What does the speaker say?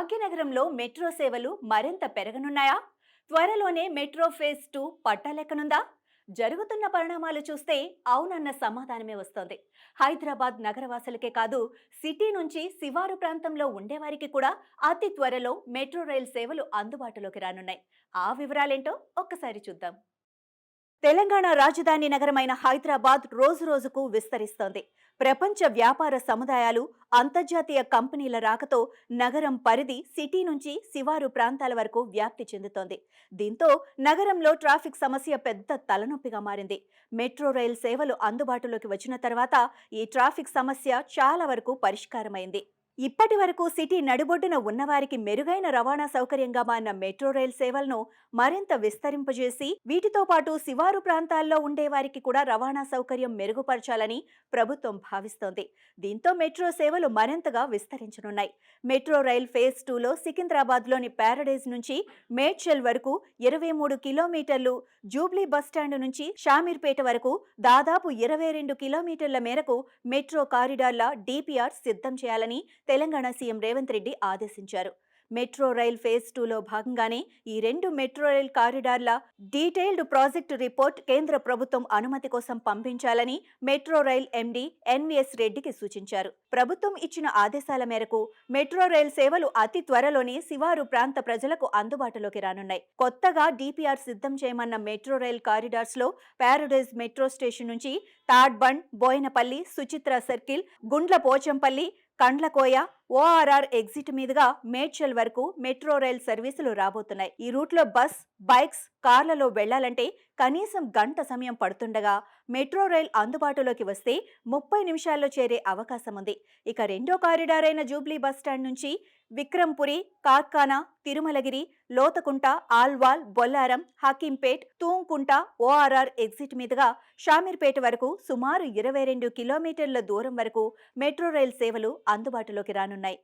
భాగ్యనగరంలో మెట్రో సేవలు మరింత పెరగనున్నాయా? త్వరలోనే మెట్రో ఫేజ్ 2 పట్టాలెక్కనుందా? జరుగుతున్న పరిణామాలు చూస్తే అవునన్న సమాధానమే వస్తోంది. హైదరాబాద్ నగరవాసులకే కాదు, సిటీ నుంచి శివారు ప్రాంతంలో ఉండేవారికి కూడా అతి త్వరలో మెట్రో రైల్ సేవలు అందుబాటులోకి రానున్నాయి. ఆ వివరాలేంటో ఒక్కసారి చూద్దాం. తెలంగాణ రాజధాని నగరమైన హైదరాబాద్ రోజురోజుకు విస్తరిస్తోంది. ప్రపంచ వ్యాపార సముదాయాలు, అంతర్జాతీయ కంపెనీల రాకతో నగరం పరిధి సిటీ నుంచి శివారు ప్రాంతాల వరకు వ్యాప్తి చెందుతోంది. దీంతో నగరంలో ట్రాఫిక్ సమస్య పెద్ద తలనొప్పిగా మారింది. మెట్రో రైల్ సేవలు అందుబాటులోకి వచ్చిన తర్వాత ఈ ట్రాఫిక్ సమస్య చాలా వరకు పరిష్కారమైంది. ఇప్పటి వరకు సిటీ నడిబొడ్డున ఉన్నవారికి మెరుగైన రవాణా సౌకర్యంగా మారిన మెట్రో రైల్ సేవలను మరింత విస్తరింపజేసి వీటితో పాటు శివారు ప్రాంతాల్లో ఉండేవారికి కూడా రవాణా సౌకర్యం మెరుగుపరచాలని ప్రభుత్వం భావిస్తోంది. దీంతో మెట్రో సేవలు మరింతగా విస్తరించనున్నాయి. మెట్రో రైల్ ఫేజ్ 2లో సికింద్రాబాద్లోని ప్యారడైజ్ నుంచి మేడ్చల్ వరకు 23 కిలోమీటర్లు, జూబ్లీ బస్టాండ్ నుంచి షామీర్పేట వరకు దాదాపు 22 కిలోమీటర్ల మేరకు మెట్రో కారిడార్ల డిపిఆర్ సిద్ధం చేయాలని తెలంగాణ సీఎం రేవంత్ రెడ్డి ఆదేశించారు. మెట్రో రైల్ ఫేజ్ 2లో భాగంగానే ఈ 2 మెట్రో రైల్ కారిడార్ల డీటెయిల్డ్ ప్రాజెక్టు రిపోర్ట్ కేంద్ర ప్రభుత్వం అనుమతి కోసం పంపించాలని మెట్రో రైల్ ఎండీ ఎన్వీఎస్ రెడ్డికి సూచించారు. ప్రభుత్వం ఇచ్చిన ఆదేశాల మేరకు మెట్రో రైల్ సేవలు అతి త్వరలోనే శివారు ప్రాంత ప్రజలకు అందుబాటులోకి రానున్నాయి. కొత్తగా డిపిఆర్ సిద్ధం చేయమన్న మెట్రో రైల్ కారిడార్స్ లో ప్యారడైజ్ మెట్రో స్టేషన్ నుంచి Tadbund, Bowenpally, Suchitra circle, Gundla Pochampally, Kandlakoya, ORR exit మీదుగా మేడ్చల్ వరకు మెట్రో రైల్ సర్వీసులు రాబోతున్నాయి. ఈ రూట్లో బస్, బైక్స్, కార్లలో వెళ్లాలంటే కనీసం గంట సమయం పడుతుండగా మెట్రో రైల్ అందుబాటులోకి వస్తే 30 నిమిషాల్లో చేరే అవకాశం ఉంది. ఇక రెండో కారిడార్ అయిన జూబ్లీ బస్టాండ్ నుంచి విక్రంపురి, కార్ఖానా, తిరుమలగిరి, లోతకుంట, ఆల్వాల్, బొల్లారం, హకీంపేట్, తూంకుంట, ఓఆర్ఆర్ ఎగ్జిట్ మీదుగా షామీర్పేట వరకు సుమారు 22 కిలోమీటర్ల దూరం వరకు మెట్రో రైల్ సేవలు అందుబాటులోకి రానున్నాయి.